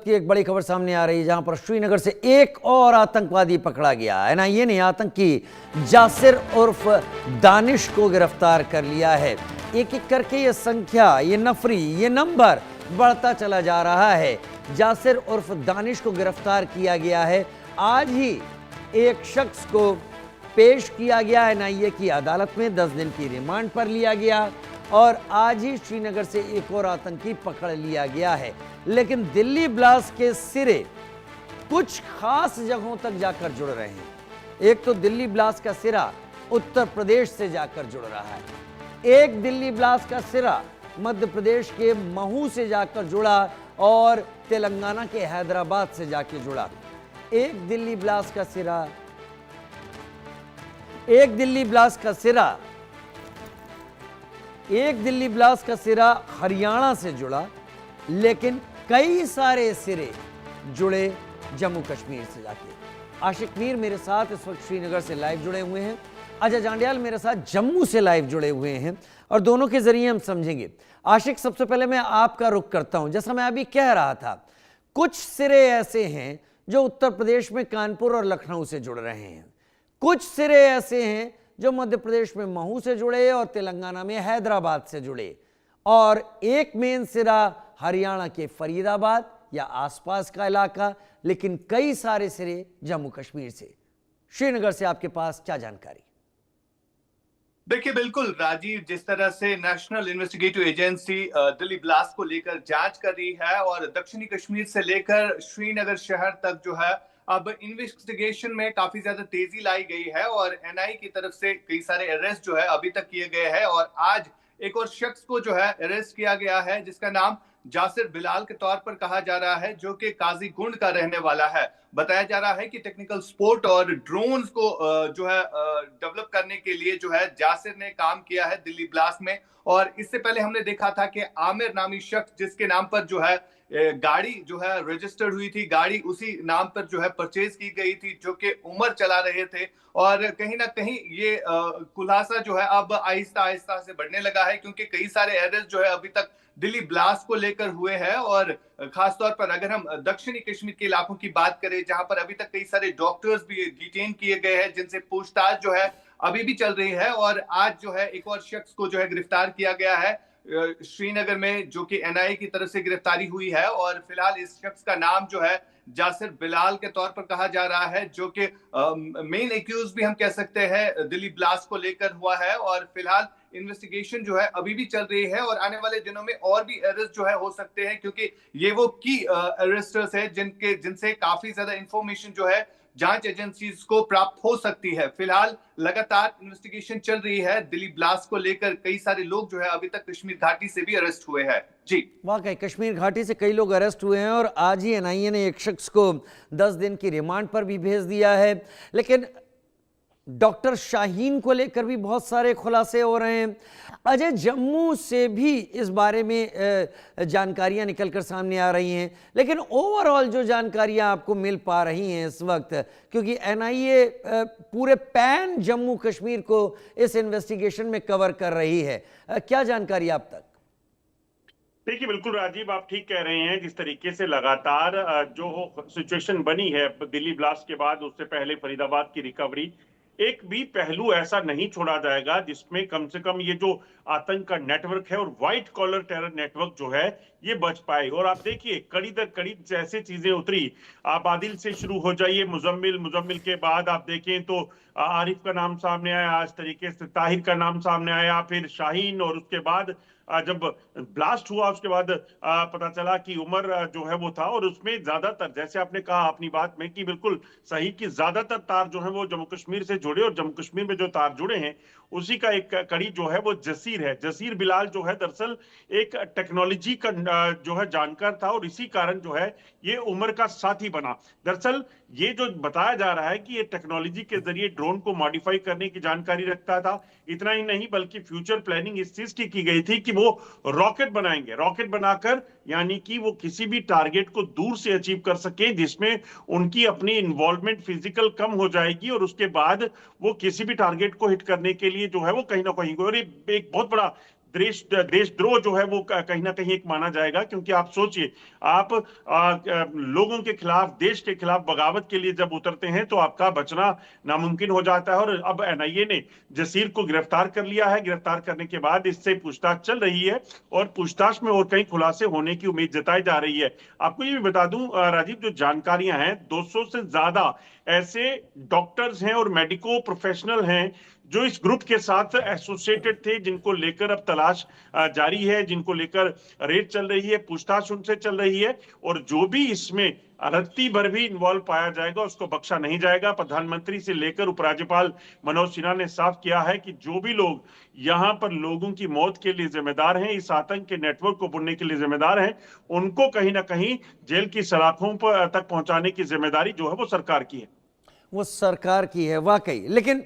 की एक बड़ी खबर सामने आ रही है, जहां पर श्रीनगर से एक और आतंकवादी पकड़ा गया। एनआईए ने आतंकी जासिर उर्फ दानिश को गिरफ्तार कर लिया है। एक एक करके ये संख्या, ये नफरी, ये नंबर बढ़ता चला जा रहा है। जासिर उर्फ दानिश को गिरफ्तार किया गया है। आज ही एक शख्स को पेश किया गया एनआईए की अदालत में, 10 दिन की रिमांड पर लिया गया और आज ही श्रीनगर से एक और आतंकी पकड़ लिया गया है। लेकिन दिल्ली ब्लास्ट के सिरे कुछ खास जगहों तक जाकर जुड़ रहे हैं। एक तो दिल्ली ब्लास्ट का सिरा उत्तर प्रदेश से जाकर जुड़ रहा है, एक दिल्ली ब्लास्ट का सिरा मध्य प्रदेश के महू से जाकर जुड़ा और तेलंगाना के हैदराबाद से जाकर जुड़ा। एक दिल्ली ब्लास्ट का सिरा हरियाणा से जुड़ा, लेकिन कई सारे सिरे जुड़े जम्मू कश्मीर से जाके। आशिक मीर मेरे साथ इस वक्त श्रीनगर से लाइव जुड़े हुए हैं, अजय जांडियाल मेरे साथ जम्मू से लाइव जुड़े हुए हैं और दोनों के जरिए हम समझेंगे। आशिक, सबसे पहले मैं आपका रुख करता हूं। जैसा मैं अभी कह रहा था, कुछ सिरे ऐसे हैं जो उत्तर प्रदेश में कानपुर और लखनऊ से जुड़ रहे हैं, कुछ सिरे ऐसे हैं जो मध्य प्रदेश में महू से जुड़े और तेलंगाना में हैदराबाद से जुड़े, और एक मेन सिरा हरियाणा के फरीदाबाद या आसपास का इलाका, लेकिन कई सारे सिरे जम्मू कश्मीर से। श्रीनगर से आपके पास क्या जानकारी? देखिए, बिल्कुल राजीव, जिस तरह से national investigative agency Delhi blast को लेकर जांच कर रही है और दक्षिणी कश्मीर से लेकर श्रीनगर शहर तक जो है अब इन्वेस्टिगेशन में काफी ज्यादा तेजी लाई गई है और एनआई की तरफ से कई सारे अरेस्ट जो है अभी तक किए गए हैं और आज एक और शख्स को जो है अरेस्ट किया गया है, जिसका नाम जासिर बिलाल के तौर पर कहा जा रहा है, जो कि काजीगुंड का रहने वाला है। बताया जा रहा है कि टेक्निकल सपोर्ट और ड्रोन्स को जो है डेवलप करने के लिए जो है जासिर ने काम किया है दिल्ली ब्लास्ट में। और इससे पहले हमने देखा था कि आमिर नामी शख्स, जिसके नाम पर जो है गाड़ी जो है रजिस्टर्ड हुई थी, गाड़ी उसी नाम पर जो है परचेज की गई थी, जो कि उमर चला रहे थे। और कहीं ना कहीं ये खुलासा जो है अब आहिस्ता आहिस्ता से बढ़ने लगा है, क्योंकि कई सारे अरेस्ट जो है अभी तक दिल्ली ब्लास्ट को लेकर हुए हैं। और खासतौर पर अगर हम दक्षिणी कश्मीर के इलाकों की बात करें, जहां पर अभी तक कई सारे डॉक्टर्स भी डिटेन किए गए हैं, जिनसे पूछताछ जो है अभी भी चल रही है। और आज जो है एक और शख्स को जो है गिरफ्तार किया गया है श्रीनगर में, जो कि एनआईए की तरफ से गिरफ्तारी हुई है। और फिलहाल इस शख्स का नाम जो है जासिर बिलाल के तौर पर कहा जा रहा है, जो कि मेन एक्यूज भी हम कह सकते हैं दिल्ली ब्लास्ट को लेकर हुआ है। और फिलहाल इन्वेस्टिगेशन जो है अभी भी चल रही है और आने वाले दिनों में और भी अरेस्ट जो है हो सकते हैं, क्योंकि ये वो की अरेस्टर्स है जिनसे काफी ज्यादा इंफॉर्मेशन जो है जांच एजेंसीज को प्राप्त हो सकती है। फिलहाल लगातार इन्वेस्टिगेशन चल रही है दिल्ली ब्लास्ट को लेकर। कई सारे लोग जो है अभी तक कश्मीर घाटी से भी अरेस्ट हुए हैं। जी, वाकई कश्मीर घाटी से कई लोग अरेस्ट हुए हैं और आज ही एनआईए ने एक शख्स को 10 दिन की रिमांड पर भी भेज दिया है। लेकिन डॉक्टर शाहीन को लेकर भी बहुत सारे खुलासे हो रहे हैं। अजय, जम्मू से भी इस बारे में जानकारियां निकलकर सामने आ रही हैं, लेकिन ओवरऑल जो जानकारियां आपको मिल पा रही हैं इस वक्त, क्योंकि एनआईए पूरे पैन जम्मू कश्मीर को इस इन्वेस्टिगेशन में कवर कर रही है, क्या जानकारी आप तक? देखिए, बिल्कुल राजीव, आप ठीक कह रहे हैं। जिस तरीके से लगातार जो सिचुएशन बनी है दिल्ली ब्लास्ट के बाद, उससे पहले फरीदाबाद की रिकवरी, एक भी पहलू ऐसा नहीं छोड़ा जाएगा जिसमें कम से कम ये जो आतंक का नेटवर्क है और व्हाइट कॉलर टेरर नेटवर्क जो है ये बच पाए। और आप देखिए, कड़ी दर कड़ी जैसे चीजें उतरी, आप आदिल से शुरू हो जाइए, मुजम्मिल के बाद आप देखें तो आरिफ का नाम सामने आया, आज तरीके से ताहिर का नाम सामने आया, फिर शाहीन, और उसके बाद जब ब्लास्ट हुआ उसके बाद पता चला कि उमर जो है वो था। और उसमें ज्यादातर, जैसे आपने कहा अपनी बात में कि बिल्कुल सही, कि ज्यादातर तार जो है वो जम्मू कश्मीर से जुड़े, और जम्मू कश्मीर में जो तार जुड़े हैं उसी का एक कड़ी जो है वो जसीर है। जसीर बिलाल जो है दरअसल एक टेक्नोलॉजी का जो है जानकार था और इसी कारण जो है ये उमर का साथी बना। दरअसल ये जो बताया जा रहा है कि ये टेक्नोलॉजी के जरिए ड्रोन को मॉडिफाई करने की जानकारी रखता था। इतना ही नहीं, बल्कि फ्यूचर प्लानिंग इस चीज की गई थी कि वो रॉकेट बनाएंगे, रॉकेट बनाकर यानी कि वो किसी भी टारगेट को दूर से अचीव कर सके, जिसमें उनकी अपनी इन्वॉल्वमेंट फिजिकल कम हो जाएगी और उसके बाद वो किसी भी टारगेट को हिट करने के लिए जो है वो कहीं ना कहीं, और एक बहुत बड़ा देशद्रोह जो है वो कहीं ना कहीं एक माना जाएगा। क्योंकि आप सोचिए, आप लोगों के खिलाफ, देश के खिलाफ बगावत के लिए जब उतरते हैं तो आपका बचना नामुमकिन हो जाता है। और अब एनआईए ने जसीर को गिरफ्तार कर लिया है। गिरफ्तार करने के बाद इससे पूछताछ चल रही है और पूछताछ में और कई खुलासे होने की उम्मीद जताई जा रही है। आपको ये भी बता दूं राजीव, जो जानकारियां हैं, 200 से ज्यादा ऐसे डॉक्टर्स हैं और मेडिको प्रोफेशनल हैं जो इस ग्रुप के साथ एसोसिएटेड थे, जिनको लेकर अब तलाश जारी है, जिनको लेकर रेड चल रही है, पूछताछ उनसे चल रही है। और जो भी इसमें रत्ती भर भी इन्वॉल्व पाया जाएगा उसको बख्शा नहीं जाएगा। प्रधानमंत्री से लेकर उपराज्यपाल मनोज सिन्हा ने साफ किया है कि जो भी लोग यहां पर लोगों की मौत के लिए जिम्मेदार हैं, इस आतंक के नेटवर्क को बुनने के लिए जिम्मेदार हैं, उनको कहीं ना कहीं जेल की सलाखों पर तक पहुंचाने की जिम्मेदारी जो है वो सरकार की है। वो सरकार की है वाकई। लेकिन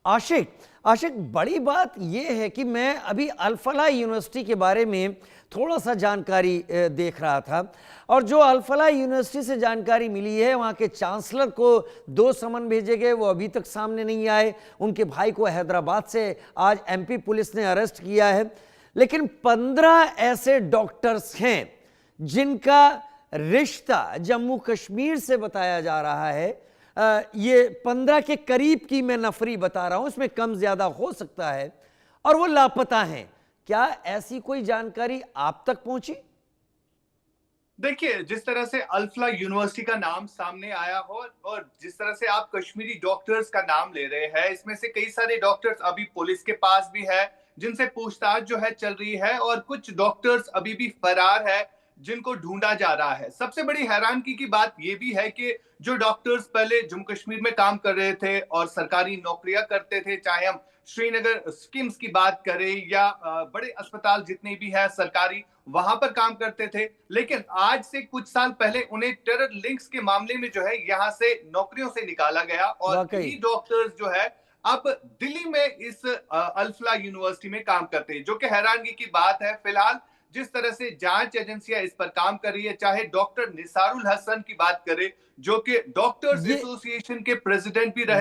आशिक आशिक बड़ी बात यह है कि मैं अभी अल-फलाह यूनिवर्सिटी के बारे में थोड़ा सा जानकारी देख रहा था, और जो अल-फलाह यूनिवर्सिटी से जानकारी मिली है, वहाँ के चांसलर को 2 समन भेजे गए, वो अभी तक सामने नहीं आए। उनके भाई को हैदराबाद से आज एमपी पुलिस ने अरेस्ट किया है। लेकिन 15 ऐसे डॉक्टर्स हैं जिनका रिश्ता जम्मू कश्मीर से बताया जा रहा है। ये 15 के करीब की मैं नफरी बता रहा हूं, इसमें कम ज्यादा हो सकता है, और वो लापता हैं। क्या ऐसी कोई जानकारी आप तक पहुंची? देखिए, जिस तरह से अल-फलाह यूनिवर्सिटी का नाम सामने आया हो और जिस तरह से आप कश्मीरी डॉक्टर्स का नाम ले रहे हैं, इसमें से कई सारे डॉक्टर्स अभी पुलिस के पास भी है, जिनसे पूछताछ जो है चल रही है, और कुछ डॉक्टर्स अभी भी फरार है, जिनको ढूंढा जा रहा है। सबसे बड़ी हैरानगी की बात यह भी है कि जो डॉक्टर्स पहले जम्मू कश्मीर में काम कर रहे थे और सरकारी नौकरियां करते थे, चाहे हम श्रीनगर स्किम्स की बात करें या बड़े अस्पताल जितने भी है सरकारी, वहां पर काम करते थे, लेकिन आज से कुछ साल पहले उन्हें टेरर लिंक्स के मामले में जो है यहां से नौकरियों से निकाला गया, और यही डॉक्टर्स जो है अब दिल्ली में इस अल-फलाह यूनिवर्सिटी में काम करते हैं, जो कि हैरानगी की बात है। फिलहाल जिस तरह से जांच एजेंसियां इस पर काम कर रही है, चाहे डॉक्टर निसारुल हसन की बात करें, जो कि डॉक्टर्स एसोसिएशन के प्रेसिडेंट भी रहे